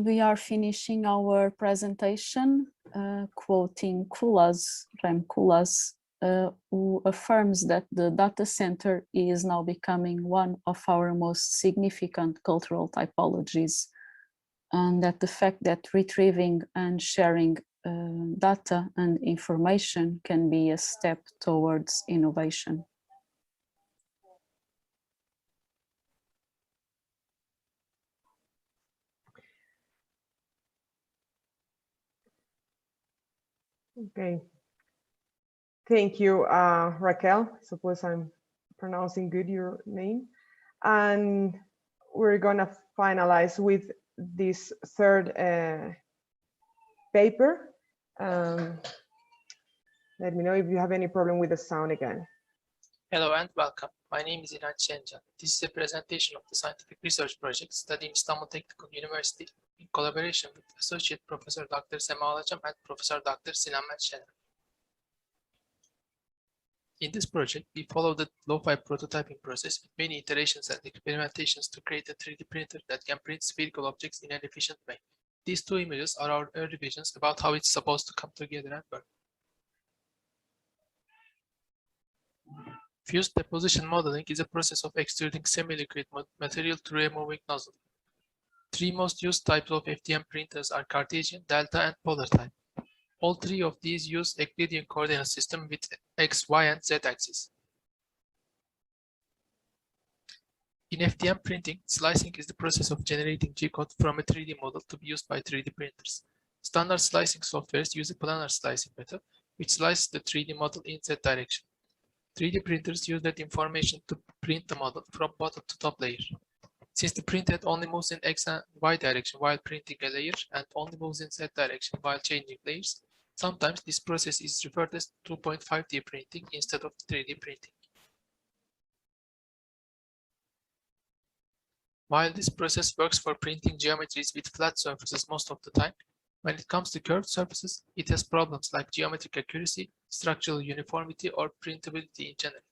And we are finishing our presentation quoting Rem Koolhaas, who affirms that the data center is now becoming one of our most significant cultural typologies, and that the fact that retrieving and sharing data and information can be a step towards innovation. Okay. Thank you, Raquel. Suppose I'm pronouncing good your name. And we're gonna finalize with this third paper. Let me know if you have any problem with the sound again. Hello and welcome. My name is İnanç Şencan. This is a presentation of the scientific research project studying Istanbul Technical University in collaboration with Associate Professor Dr. Sema Alacam and Professor Dr. Sinan Şener. In this project, we follow the lo-fi prototyping process with many iterations and experimentations to create a 3D printer that can print spherical objects in an efficient way. These two images are our early visions about how it's supposed to come together and work. Fused deposition modeling is a process of extruding semi-liquid material through a moving nozzle. Three most used types of FDM printers are Cartesian, Delta, and Polar type. All three of these use a Euclidean coordinate system with X, Y, and Z axis. In FDM printing, slicing is the process of generating G-code from a 3D model to be used by 3D printers. Standard slicing softwares use a planar slicing method, which slices the 3D model in Z direction. 3D printers use that information to print the model from bottom to top layer. Since the printhead only moves in X and Y direction while printing a layer and only moves in Z direction while changing layers, sometimes this process is referred as 2.5D printing instead of 3D printing. While this process works for printing geometries with flat surfaces most of the time, when it comes to curved surfaces, it has problems like geometric accuracy, structural uniformity, or printability in general.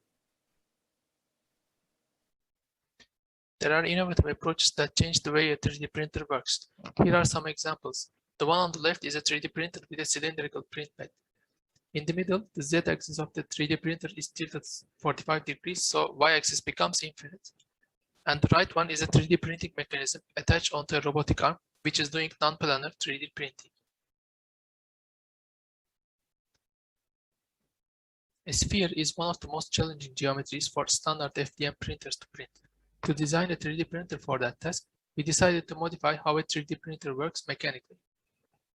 There are innovative approaches that change the way a 3D printer works. Here are some examples. The one on the left is a 3D printer with a cylindrical print bed. In the middle, the Z-axis of the 3D printer is tilted 45 degrees, so Y-axis becomes infinite. And the right one is a 3D printing mechanism attached onto a robotic arm, which is doing non-planar 3D printing. A sphere is one of the most challenging geometries for standard FDM printers to print. To design a 3D printer for that task, we decided to modify how a 3D printer works mechanically.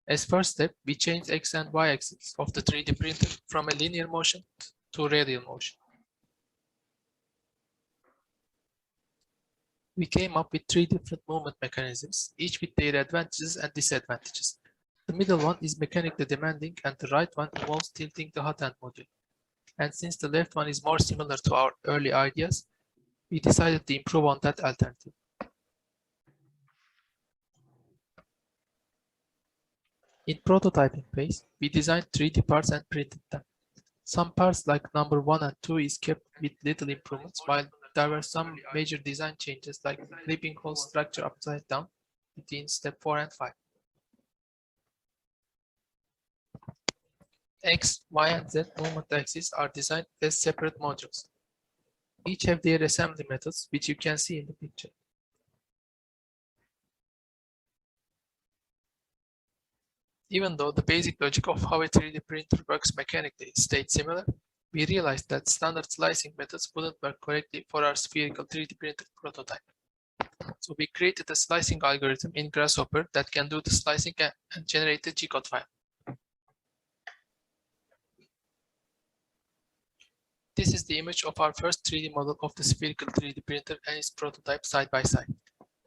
As first step, we changed X and Y axis of the 3D printer from a linear motion to radial motion. We came up with three different movement mechanisms, each with their advantages and disadvantages. The middle one is mechanically demanding and the right one involves tilting the hot end module. And since the left one is more similar to our early ideas, we decided to improve on that alternative. In prototyping phase, we designed 3D parts and printed them. Some parts like number 1 and 2 is kept with little improvements, while there were some major design changes like flipping whole structure upside down between step 4 and 5. X, Y, and Z movement axes are designed as separate modules. Each have their assembly methods, which you can see in the picture. Even though the basic logic of how a 3D printer works mechanically stayed similar, we realized that standard slicing methods wouldn't work correctly for our spherical 3D printed prototype. So we created a slicing algorithm in Grasshopper that can do the slicing and generate a G-code file. This is the image of our first 3D model of the spherical 3D printer and its prototype side by side.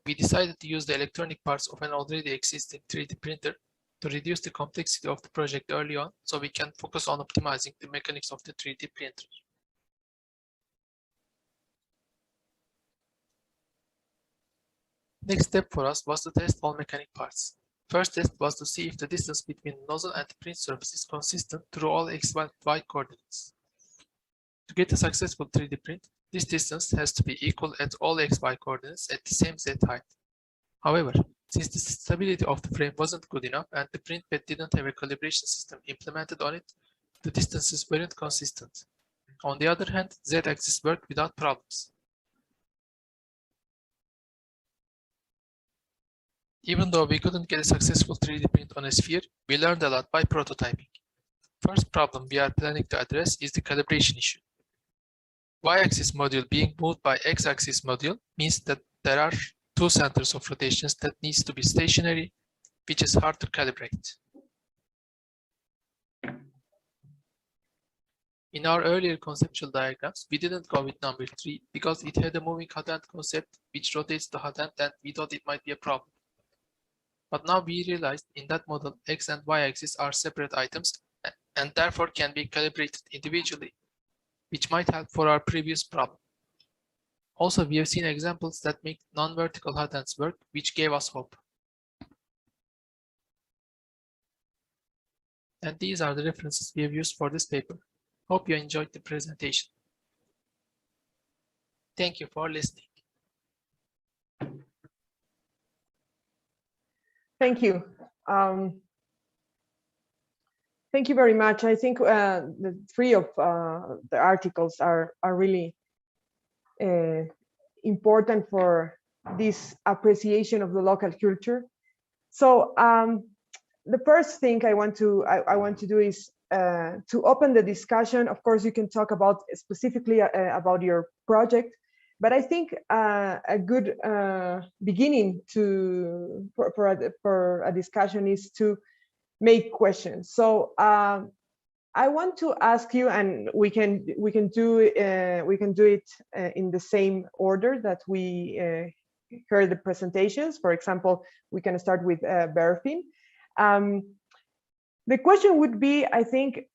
We decided to use the electronic parts of an already existing 3D printer to reduce the complexity of the project early on, so we can focus on optimizing the mechanics of the 3D printer. Next step for us was to test all mechanic parts. First test was to see if the distance between the nozzle and the print surface is consistent through all X and Y coordinates. To get a successful 3D print, this distance has to be equal at all XY coordinates at the same Z height. However, Since the stability of the frame wasn't good enough and the print bed didn't have a calibration system implemented on it, the distances weren't consistent. On the other hand, Z-axis worked without problems. Even though we couldn't get a successful 3D print on a sphere, we learned a lot by prototyping. First problem we are planning to address is the calibration issue. Y-axis module being moved by X-axis module means that there are two centers of rotations that needs to be stationary, which is hard to calibrate. In our earlier conceptual diagrams, we didn't go with number 3 because it had a moving hot end concept which rotates the hot end and we thought it might be a problem. But now we realized in that model, X and Y axis are separate items and therefore can be calibrated individually, which might help for our previous problem. Also, we have seen examples that make non-vertical hot ends work, which gave us hope. And these are the references we have used for this paper. Hope you enjoyed the presentation. Thank you for listening. Thank you. Thank you very much. I think the three of the articles are really important for this appreciation of the local culture. So the first thing I want to do is to open the discussion. Of course, you can talk about specifically about your project, but I think a good beginning for a discussion is to make questions. So I want to ask you, and we can do it in the same order that we heard the presentations. For example, we can start with Berfin. The question would be, I think,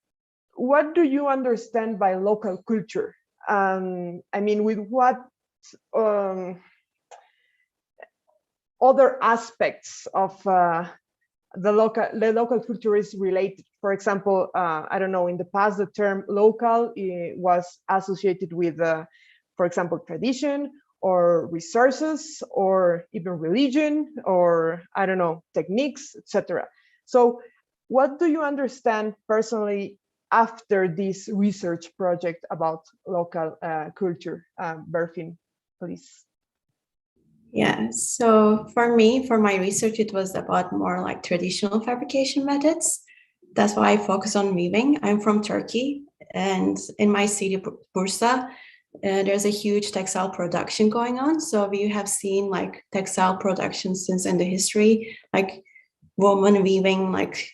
what do you understand by local culture? I mean, with what other aspects of the local culture is related? For example, I don't know, in the past, the term local was associated with, for example, tradition or resources or even religion or, I don't know, techniques, etc. So what do you understand personally after this research project about local culture? Berfin, please. Yeah, so for me, for my research, it was about more like traditional fabrication methods. That's why I focus on weaving. I'm from Turkey, and in my city, Bursa, there's a huge textile production going on. So we have seen like textile production since in the history, like women weaving like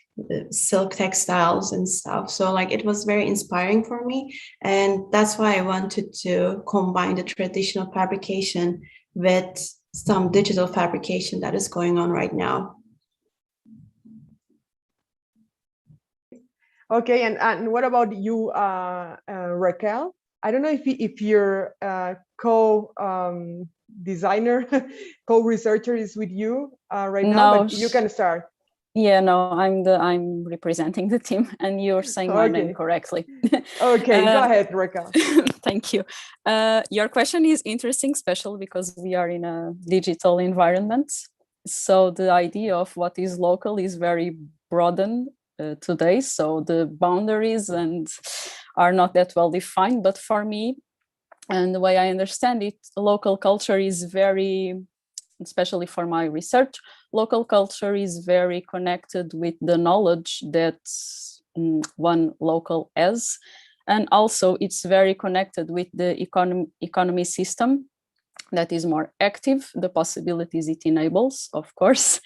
silk textiles and stuff. So like it was very inspiring for me. And that's why I wanted to combine the traditional fabrication with some digital fabrication that is going on right now. Okay, and what about you, Raquel? I don't know if your co-designer, co-researcher is with you right now, but you can start. Yeah, no, I'm representing the team, and you're saying my name correctly. Okay, go ahead, Raquel. Thank you. Your question is interesting, especially because we are in a digital environment. So the idea of what is local is very broadened today. So the boundaries are not that well defined. But for me, and the way I understand it, local culture is very, especially for my research, local culture is very connected with the knowledge that one local has. And also it's very connected with the economy system that is more active, the possibilities it enables, of course,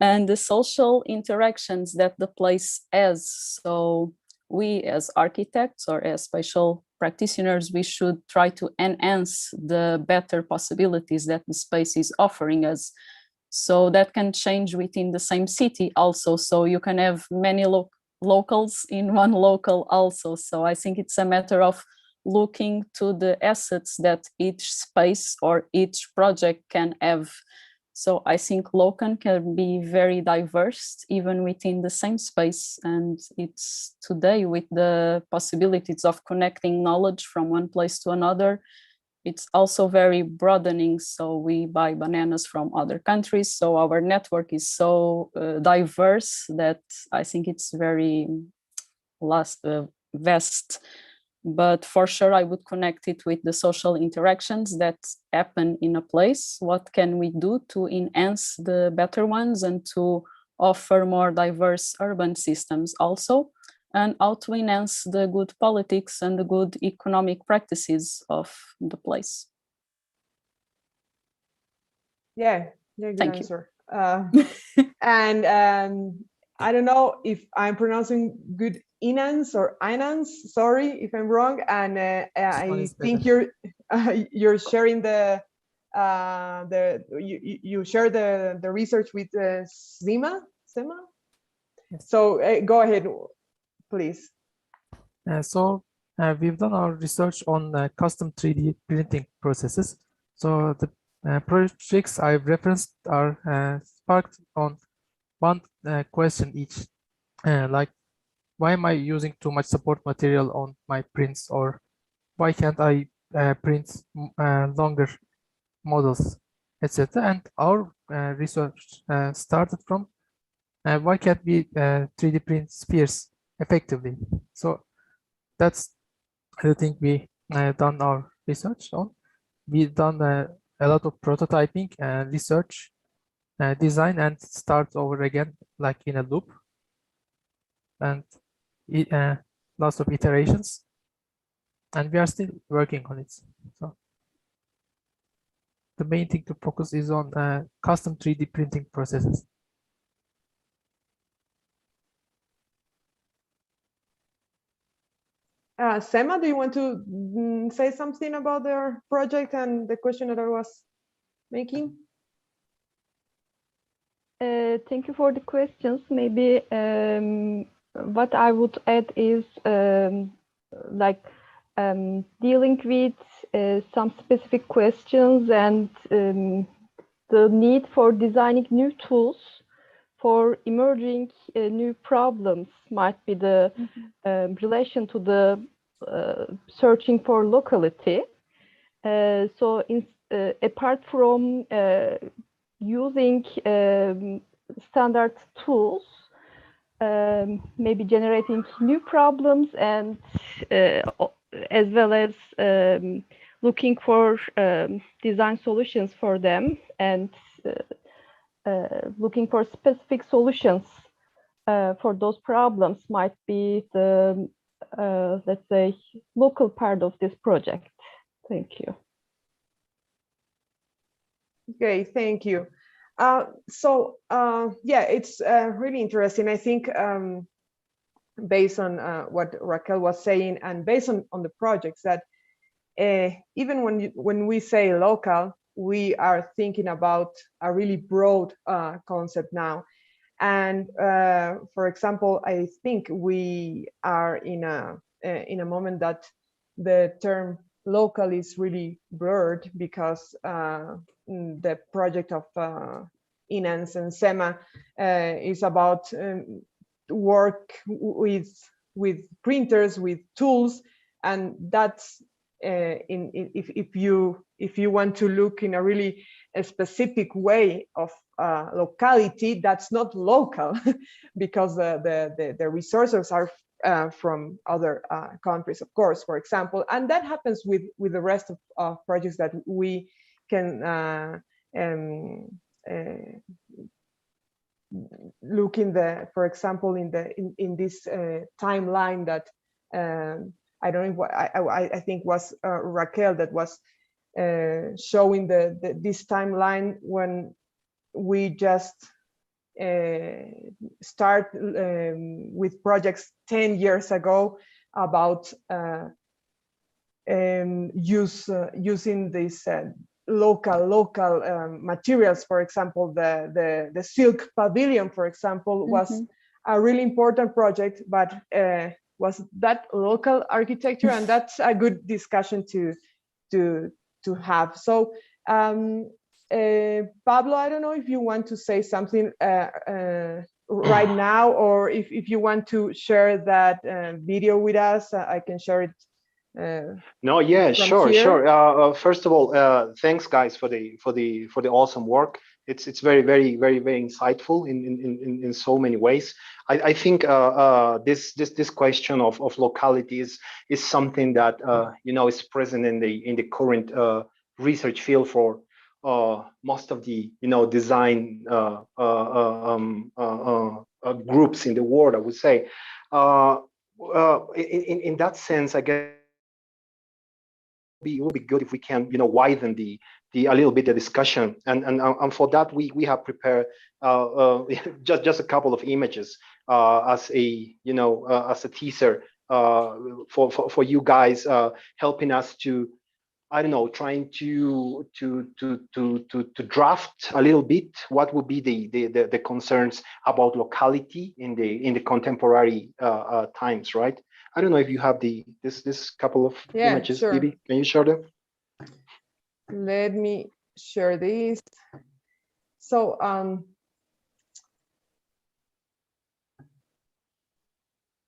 and the social interactions that the place has. So we as architects or as spatial practitioners, we should try to enhance the better possibilities that the space is offering us. So that can change within the same city also. So you can have many locals in one local also. So I think it's a matter of looking to the assets that each space or each project can have. So I think Locan can be very diverse even within the same space. And it's today with the possibilities of connecting knowledge from one place to another, it's also very broadening. So we buy bananas from other countries. So our network is so diverse that I think it's very vast. But for sure, I would connect it with the social interactions that happen in a place. What can we do to enhance the better ones and to offer more diverse urban systems also? And how to enhance the good politics and the good economic practices of the place. Yeah, good Thank answer. And I don't know if I'm pronouncing good Inans or Inans. Sorry if I'm wrong. And I think you're sharing you share the research with Sema. Yes. So go ahead, please. We've done our research on custom 3D printing processes. So the projects I've referenced are sparked on one question each, like, why am I using too much support material on my prints, or why can't I print longer models, etc. And our research started from why can't we 3D print spheres effectively? So that's the thing we done our research on. We've done a lot of prototyping and research, design, and start over again, like in a loop, and lots of iterations, and we are still working on it. So the main thing to focus is on custom 3D printing processes. Sema, do you want to say something about their project and the question that I was making? Thank you for the questions. Maybe what I would add is dealing with some specific questions and the need for designing new tools for emerging new problems might be the relation to the searching for locality. So apart from using standard tools, maybe generating new problems, and as well as looking for design solutions for them, and looking for specific solutions for those problems might be the, let's say, local part of this project. Thank you. Okay, thank you. Yeah, it's really interesting. I think based on what Raquel was saying, and based on the projects, that even when we say local, we are thinking about a really broad concept now. And for example, I think we are in a moment that the term local is really blurred, because the project of Inans and Sema is about work with printers, with tools, and that's if you want to look in a really specific way of locality, that's not local because the resources are from other countries, of course, for example. And that happens with the rest of projects that we can look in the, for example, in this timeline that I don't know what I think was Raquel that was showing this timeline when we just start with projects 10 years ago about using these local materials. For example, the silk pavilion, for example, was a really important project, but was that local architecture? And that's a good discussion to have. So Pablo, I don't know if you want to say something right now, or if you want to share that video with us. I can share it No, yeah, from sure, here? sure. First of all, thanks, guys, for the awesome work. It's very insightful in so many ways. I think this question of locality is something that is present in the current research field for most of the design groups in the world, I would say. In that sense, I guess it would be good if we can widen the a little bit the discussion, and for that we have prepared just a couple of images as a as a teaser for you guys, helping us to, I don't know, trying to draft a little bit what would be the concerns about locality in the contemporary times, right? I don't know if you have this couple of images. Sure. Bibi, can you share them? Let me share this. So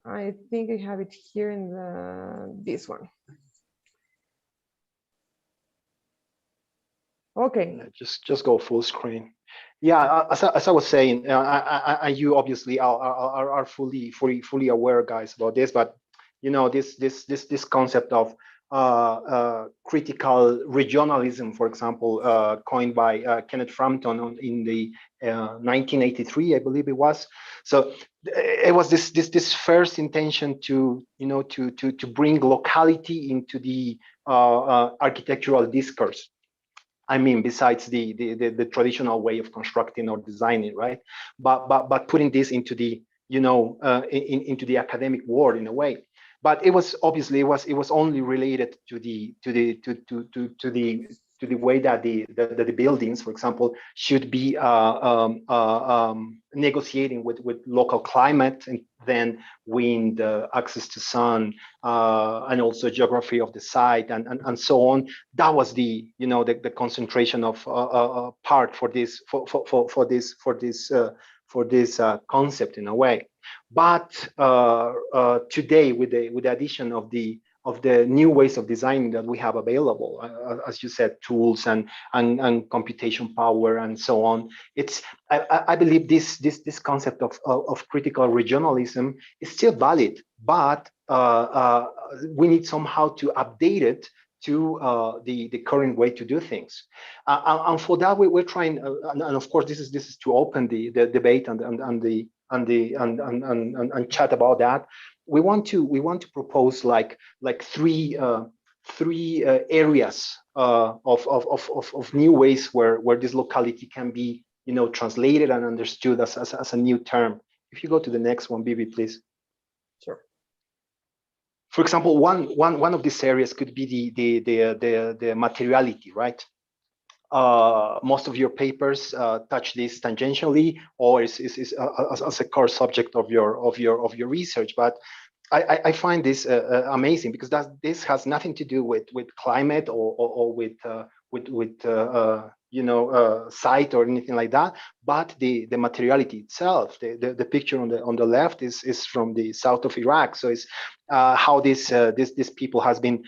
I think I have it here in this one. Okay. Just go full screen. Yeah, as I was saying, you obviously are fully aware, guys, about this, but this concept of critical regionalism, for example, coined by Kenneth Frampton in the 1983, I believe it was. So it was this first intention to to bring locality into the architectural discourse. I mean, besides the traditional way of constructing or designing, right? But putting this into the into the academic world in a way. But it was obviously it was only related to the way that the buildings, for example, should be negotiating with local climate, and then wind, access to sun, and also geography of the site, and so on. That was the the concentration of part for this concept in a way. But today, with the addition of the new ways of designing that we have available, as you said, tools and computation power and so on, it's I believe this concept of critical regionalism is still valid, but we need somehow to update it to the current way to do things, and for that we're trying, and of course this is to open the debate and chat about that. We want to propose like three areas of new ways where this locality can be translated and understood as a new term. If you go to the next one, Bibi, please. Sure. For example, one of these areas could be the materiality, right? Most of your papers touch this tangentially, or is as a core subject of your research. But I find this amazing, because this has nothing to do with climate or with site or anything like that, but the materiality itself. The picture on the left is from the south of Iraq. So it's how this people has been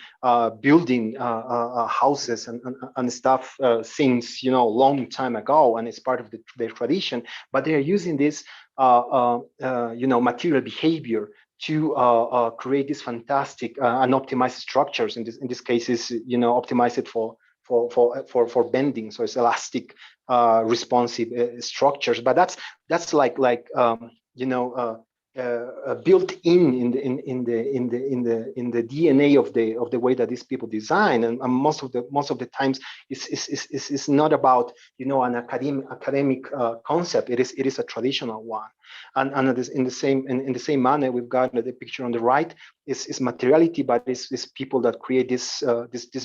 building houses and stuff since long time ago, and it's part of their tradition. But they are using this material behavior to create these fantastic and optimized structures. In this case, is optimize it for bending, so it's elastic, responsive structures. But that's like built in the DNA of the way that these people design, and most of the times is not about an academic concept. It is a traditional one, and in the same manner, we've got the picture on the right is materiality, but it's people that create these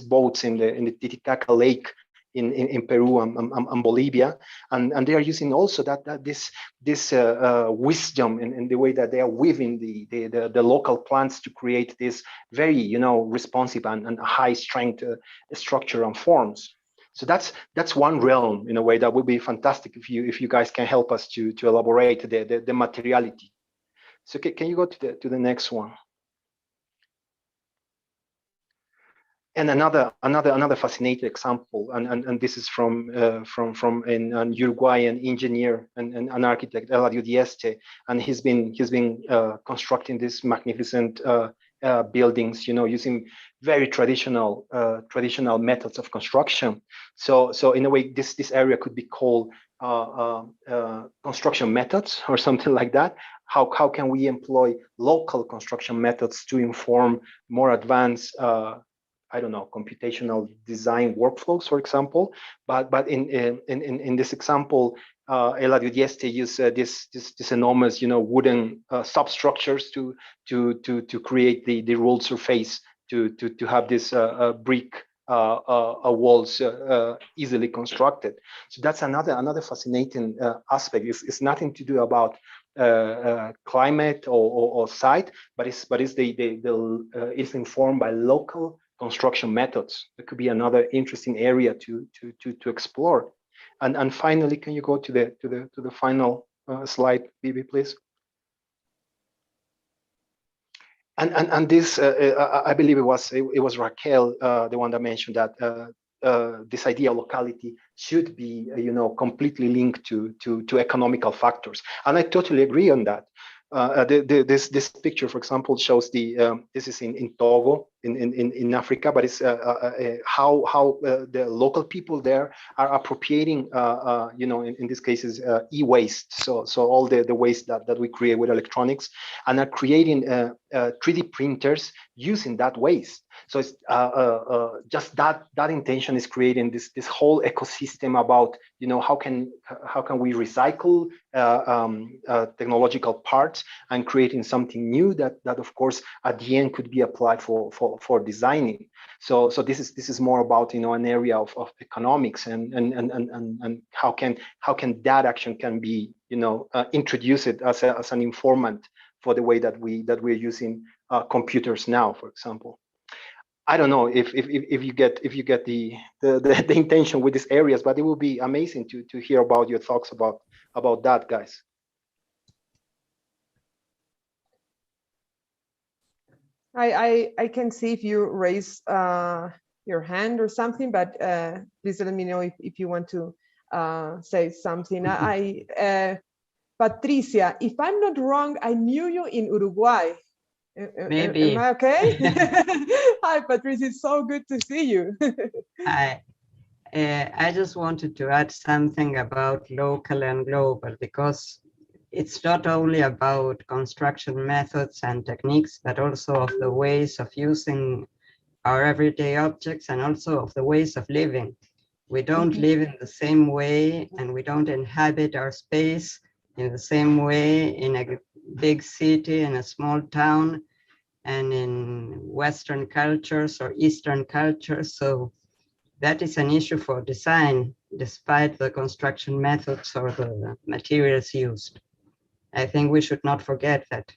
boats in the Titicaca Lake in Peru and Bolivia, and they are using also this wisdom in the way that they are weaving the local plants to create this very responsive and high strength structure and forms. So that's one realm in a way that would be fantastic if you guys can help us to elaborate the materiality. So can you go to the next one? And another fascinating example, and this is from an Uruguayan engineer and an architect, Eladio Dieste, and he's been constructing these magnificent buildings, using very traditional methods of construction. So in a way, this area could be called construction methods or something like that. How can we employ local construction methods to inform more advanced I don't know, computational design workflows, for example. But in this example, Eladio Dieste used this enormous, wooden substructures to create the rolled surface to have this brick walls easily constructed. So that's another fascinating aspect. It's nothing to do about climate or site, but it's informed by local construction methods. That could be another interesting area to explore. And finally, can you go to the final slide, Bibi, please? And this, I believe it was Raquel, the one that mentioned that this idea of locality should be, completely linked to economical factors, and I totally agree on that. This picture, for example, shows this is in Togo in Africa, but it's how the local people there are appropriating, in this case is e-waste. So all the waste that we create with electronics, and are creating 3D printers using that waste. So it's just that intention is creating this whole ecosystem about, how can we recycle technological parts and creating something new that of course at the end could be applied for designing. So this is more about, an area of economics and how can that action can be, introduced as an informant for the way that we're using computers now, for example. I don't know if you get the intention with these areas, but it will be amazing to hear about your thoughts about that, guys. I can see if you raise your hand or something, but please let me know if you want to say something. Patricia, if I'm not wrong, I knew you in Uruguay. Maybe. Am I okay? Hi, Patricia. It's so good to see you. Hi. I just wanted to add something about local and global, because it's not only about construction methods and techniques, but also of the ways of using our everyday objects and also of the ways of living. We don't live in the same way, and we don't inhabit our space in the same way in a big city, in a small town, and in Western cultures or Eastern cultures. So that is an issue for design, despite the construction methods or the materials used. I think we should not forget that.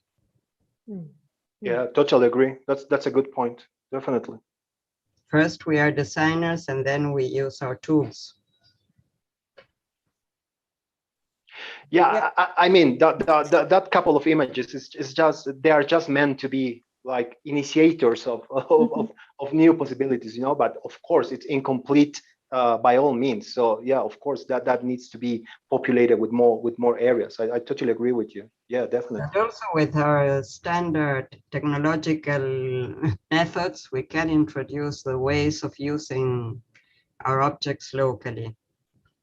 Yeah, totally agree. That's a good point, definitely. First, we are designers, and then we use our tools. Yeah, I mean that couple of images is just, they are just meant to be like initiators of new possibilities, but of course it's incomplete by all means. So yeah, of course that needs to be populated with more areas. I totally agree with you. Yeah, definitely. But also with our standard technological methods, we can introduce the ways of using our objects locally.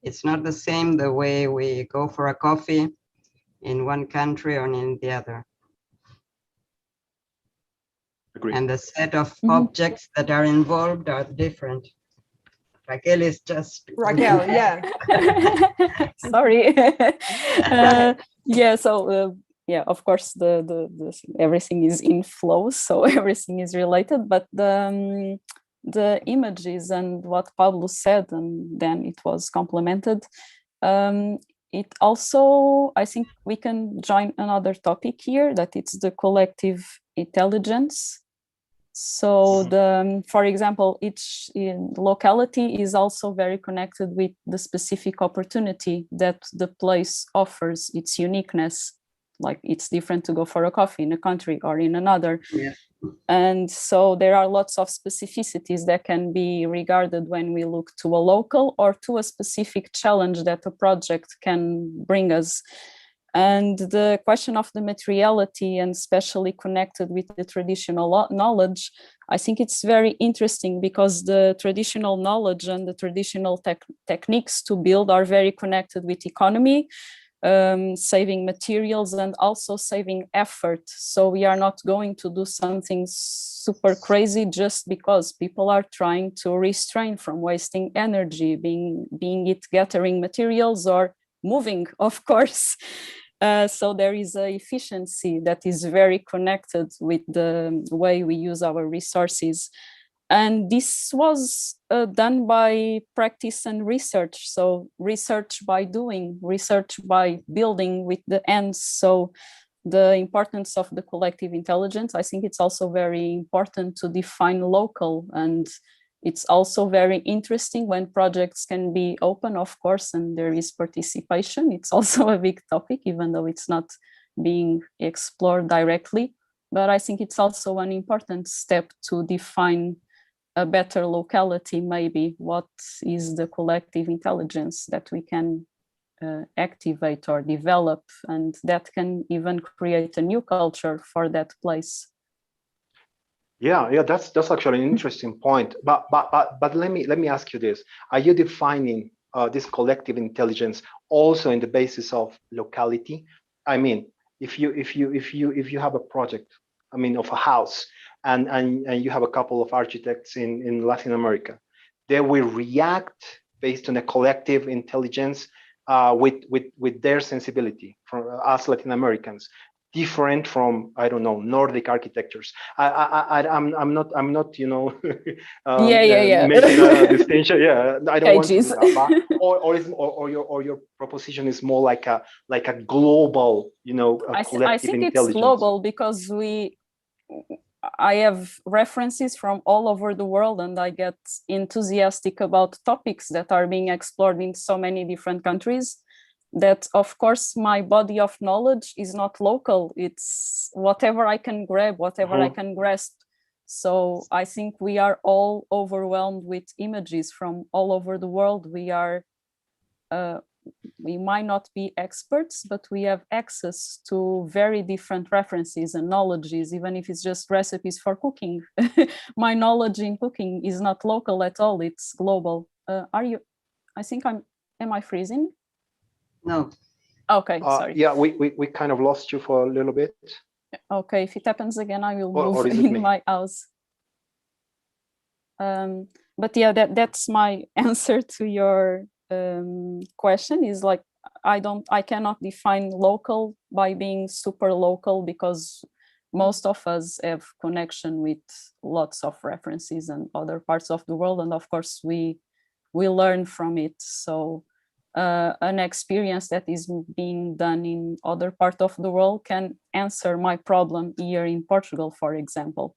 It's not the same the way we go for a coffee in one country or in the other. Agreed. And the set of objects that are involved are different. Raquel is just... Raquel, yeah. Sorry. Yeah, so yeah, of course, the everything is in flow, so everything is related, but the images and what Pablo said, and then it was complemented. It also, I think we can join another topic here, that it's the collective intelligence. So for example, each locality is also very connected with the specific opportunity that the place offers, its uniqueness. like it's different to go for a coffee in a country or in another. Yeah. And so there are lots of specificities that can be regarded when we look to a local or to a specific challenge that a project can bring us. And the question of the materiality, and especially connected with the traditional knowledge, I think it's very interesting because the traditional knowledge and the traditional techniques to build are very connected with economy, saving materials and also saving effort. So we are not going to do something super crazy just because people are trying to restrain from wasting energy, being it gathering materials or moving, of course. So there is a efficiency that is very connected with the way we use our resources. And this was done by practice and research. So research by doing, research by building with the ends. So the importance of the collective intelligence, I think it's also very important to define local. And it's also very interesting when projects can be open, of course, and there is participation. It's also a big topic, even though it's not being explored directly. But I think it's also an important step to define a better locality, maybe. What is the collective intelligence that we can activate or develop, and that can even create a new culture for that place. Yeah, that's actually an interesting point. But let me ask you this: are you defining this collective intelligence also in the basis of locality? I mean, if you have a project, I mean, of a house, and you have a couple of architects in Latin America, they will react based on a collective intelligence with their sensibility from us Latin Americans, different from, I don't know, Nordic architectures. I'm not you know making a distinction. Yeah, I don't want to do that. Or your proposition is more like a global, you know, collective I think it's global because I have references from all over the world, and I get enthusiastic about topics that are being explored in so many different countries, that of course my body of knowledge is not local. It's whatever I can grab, whatever I can grasp. So I think we are all overwhelmed with images from all over the world. We might not be experts, but we have access to very different references and knowledges, even if it's just recipes for cooking. My knowledge in cooking is not local at all, it's global. Am I freezing? No. Okay, sorry. Yeah, we kind of lost you for a little bit. Okay, if it happens again, I will move in my house. But yeah, that's my answer to your question. Is like, I cannot define local by being super local, because most of us have connection with lots of references and other parts of the world, and of course we learn from it. So an experience that is being done in other part of the world can answer my problem here in Portugal, for example.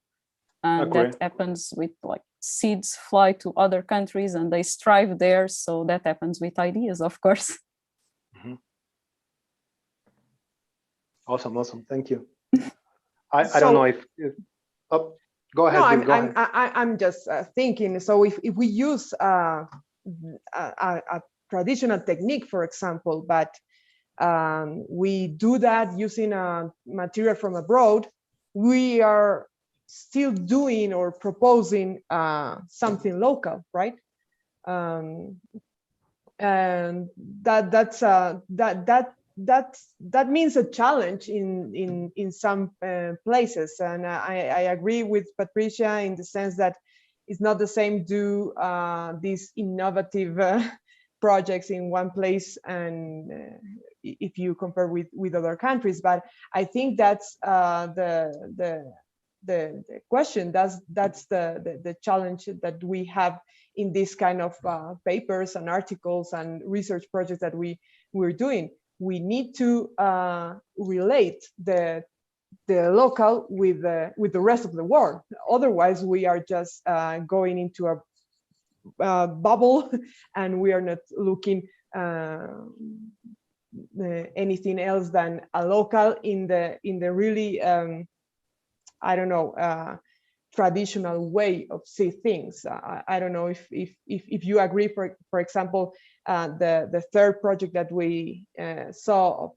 And that happens with, like, seeds fly to other countries and they strive there. So that happens with ideas, of course. Awesome. Thank you. I don't know if go ahead. No, I'm just thinking. So if we use a traditional technique, for example, but we do that using a material from abroad, we are still doing or proposing something local, right? And that means a challenge in some places. And I agree with Patricia in the sense that it's not the same do these innovative projects in one place and if you compare with other countries. But I think that's the question. That's the challenge that we have in this kind of papers and articles and research projects that we're doing. We need to relate the local with the rest of the world. Otherwise, we are just going into a bubble, and we are not looking anything else than a local in the really I don't know, traditional way of see things. I don't know if you agree. For example, the third project that we saw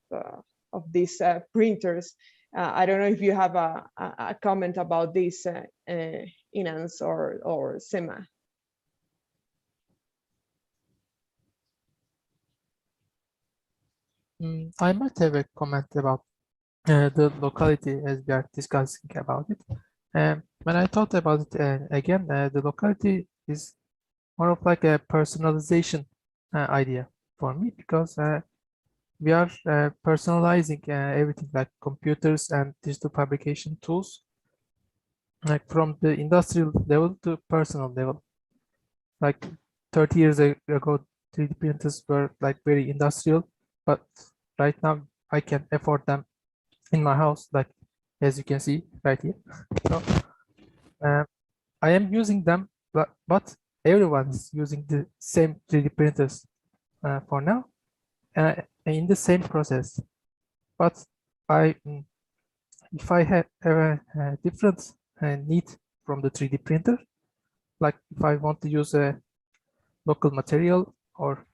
of these printers. I don't know if you have a comment about this, Inans or Sema. I might have a comment about the locality as we are discussing about it. When I thought about it again, the locality is more of like a personalization idea for me, because we are personalizing everything, like computers and digital fabrication tools, like from the industrial level to personal level. Like 30 years ago, 3D printers were like very industrial, but right now I can afford them in my house, like as you can see right here. So I am using them, but everyone is using the same 3D printers for now, in the same process. But if I have a different need from the 3D printer, like if I want to use a local material or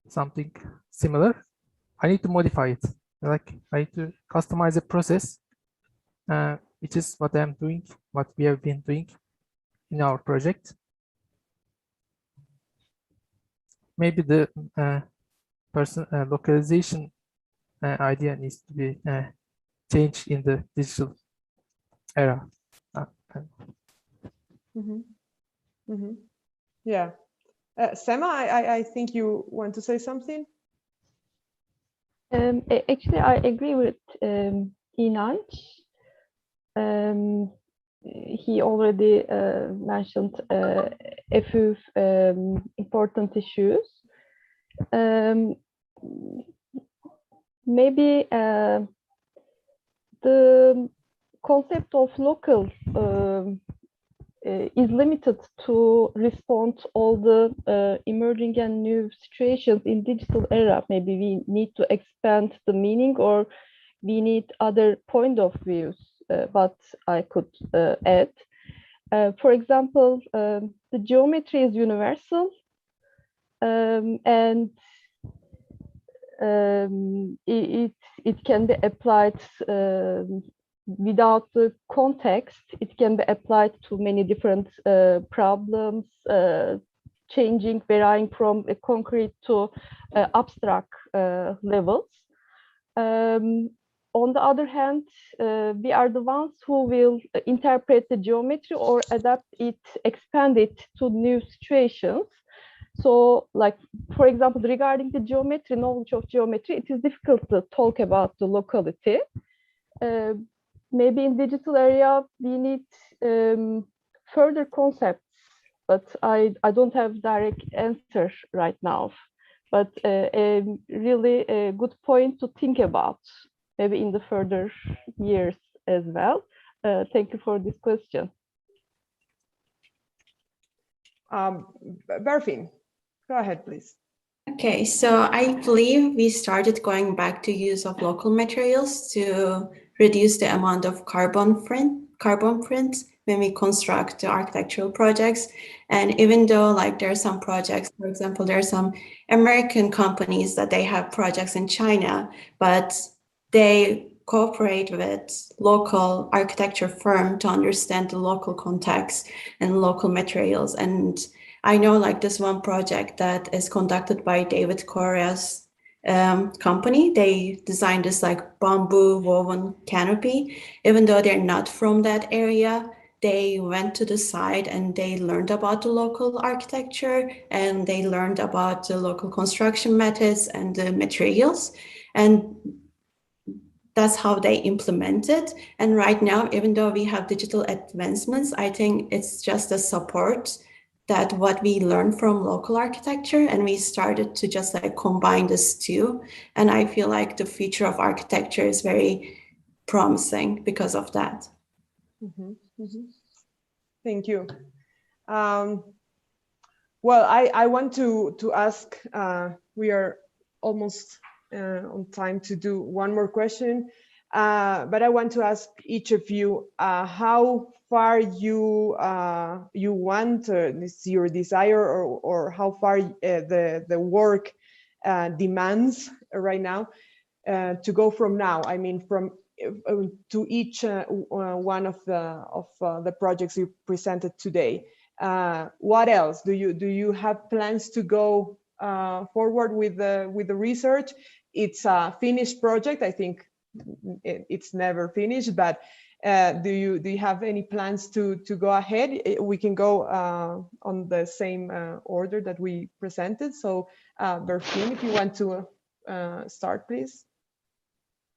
something similar, I need to modify it. Like I need to customize the process, which is what I'm doing, what we have been doing in our project. Maybe the localization idea needs to be changed in the digital era. Yeah. Sema, I think you want to say something? Actually, I agree with Inanç. He already mentioned a few important issues. Maybe the concept of local is limited to respond to all the emerging and new situations in digital era. Maybe we need to expand the meaning, or we need other point of views, but I could add. For example, the geometry is universal, and it can be applied without the context. It can be applied to many different problems, changing, varying from a concrete to abstract levels. On the other hand, we are the ones who will interpret the geometry or adapt it, expand it to new situations. So, like, for example, regarding the geometry, knowledge of geometry, it is difficult to talk about the locality. Maybe in digital area, we need further concepts, but I don't have direct answer right now. But a really good point to think about, maybe in the further years as well. Thank you for this question. Berfin, go ahead, please. Okay, so I believe we started going back to use of local materials to reduce the amount of carbon print when we construct the architectural projects. And even though like there are some projects, for example, there are some American companies that they have projects in China, but they cooperate with local architecture firm to understand the local context and local materials. And I know like this one project that is conducted by David Correa's company. They designed this like bamboo woven canopy. Even though they're not from that area, they went to the site and they learned about the local architecture, and they learned about the local construction methods and the materials. And that's how they implement it. And right now, even though we have digital advancements, I think it's just a support that what we learned from local architecture, and we started to just like combine this two. And I feel like the future of architecture is very promising because of that. Thank you. Well, I want to ask, we are almost on time to do one more question, but I want to ask each of you how far you want, this your desire, or how far the work demands right now to go from now. I mean, from to each one of the projects you presented today. What else do you have plans to go forward with the research? It's a finished project. I think it's never finished, but do you have any plans to go ahead? We can go on the same order that we presented. So Berfin, if you want to start, please.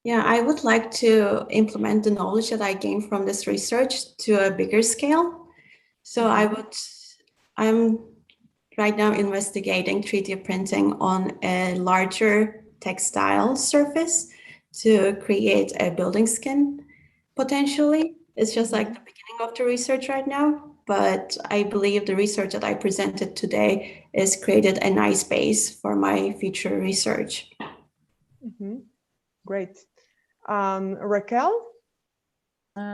Yeah, I would like to implement the knowledge that I gained from this research to a bigger scale. So I'm right now investigating 3D printing on a larger textile surface to create a building skin, potentially. It's just like the beginning of the research right now, but I believe the research that I presented today has created a nice base for my future research. Great. Raquel?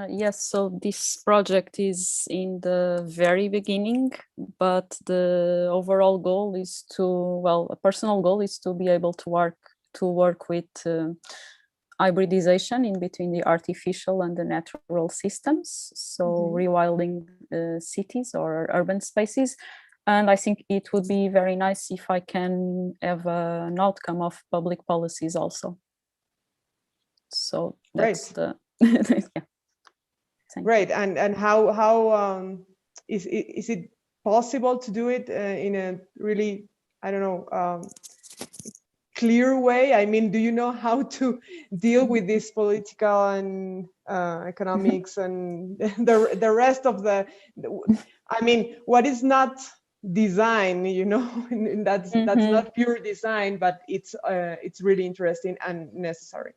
Yes, so this project is in the very beginning, but the overall goal is to, well, a personal goal is to be able to work with hybridization in between the artificial and the natural systems, so rewilding cities or urban spaces. And I think it would be very nice if I can have an outcome of public policies also. So that's the yeah. Great. And how is it possible to do it in a really, I don't know, clear way? I mean, do you know how to deal with this political and economics and the rest of the, I mean, what is not design, you know, and that's not pure design, but it's really interesting and necessary.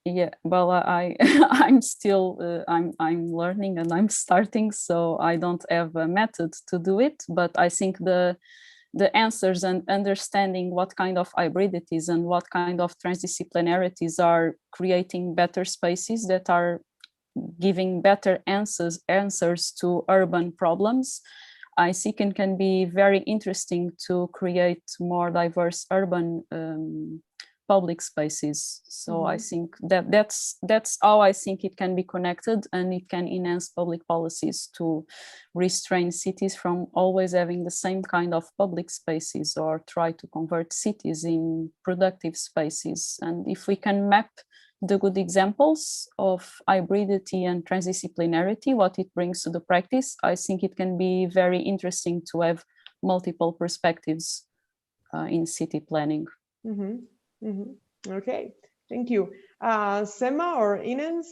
Yeah, well, I'm still I'm learning and I'm starting, so I don't have a method to do it. But I think the answers and understanding what kind of hybridities and what kind of transdisciplinarities are creating better spaces that are giving better answers to urban problems, I think it can be very interesting to create more diverse urban public spaces. So I think that's how I think it can be connected, and it can enhance public policies to restrain cities from always having the same kind of public spaces, or try to convert cities in productive spaces. And if we can map the good examples of hybridity and transdisciplinarity, what it brings to the practice, I think it can be very interesting to have multiple perspectives in city planning. Okay, thank you. Sema or Inens?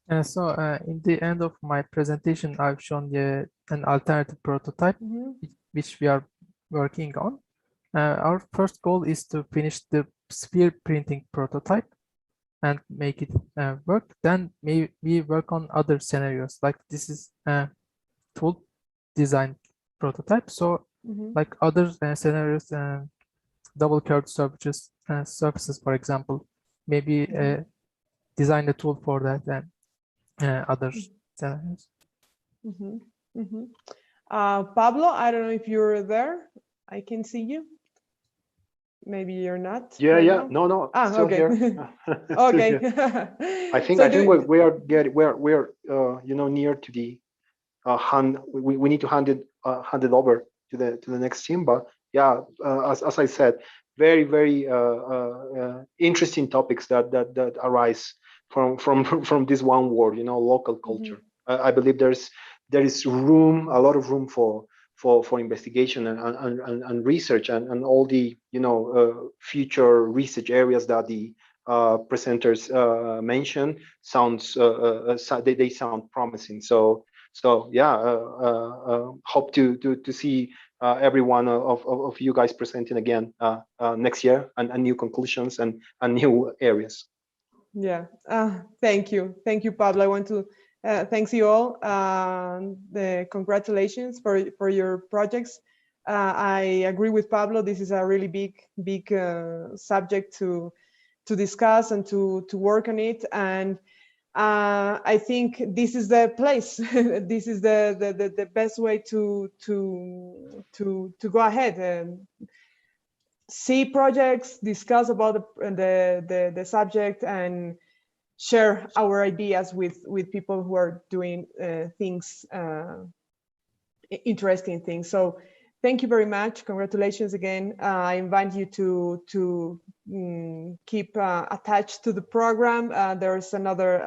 In the end of my presentation, I've shown an alternative prototype which we are working on. Our first goal is to finish the sphere printing prototype and make it work. Then we work on other scenarios, like this is a tool design prototype. So like other scenarios, double curved surfaces, for example, maybe design a tool for that and other scenarios. Pablo, I don't know if you're there. I can see you. Maybe you're not. Yeah, right yeah. now? No. Okay. Okay. I think we are you know, near to the we need to hand it over to the next team. But yeah, as I said, very interesting topics that arise from this one word, you know, local culture. I believe there is room, a lot of room for investigation and research and all the, you know, future research areas that the presenters mentioned they sound promising. So yeah, hope to see every one of you guys presenting again next year and new conclusions and new areas. Yeah, thank you, Pablo. I want to thanks you all. The congratulations for your projects. I agree with Pablo. This is a really big subject to discuss and to work on it. And I think this is the place. This is the best way to go ahead and see projects, discuss about the subject, and share our ideas with people who are doing things, interesting things. So thank you very much. Congratulations again. I invite you to keep attached to the program. There's another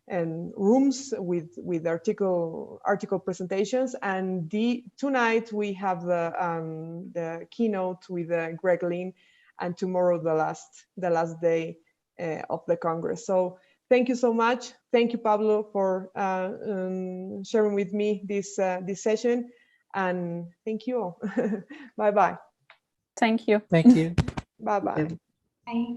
and rooms with article presentations, and tonight we have the keynote with Greg Lynn, and tomorrow the last day of the Congress. So thank you so much. Thank you, Pablo, for sharing with me this session, and thank you all. Bye bye. Thank you. Thank you. Bye bye. Bye.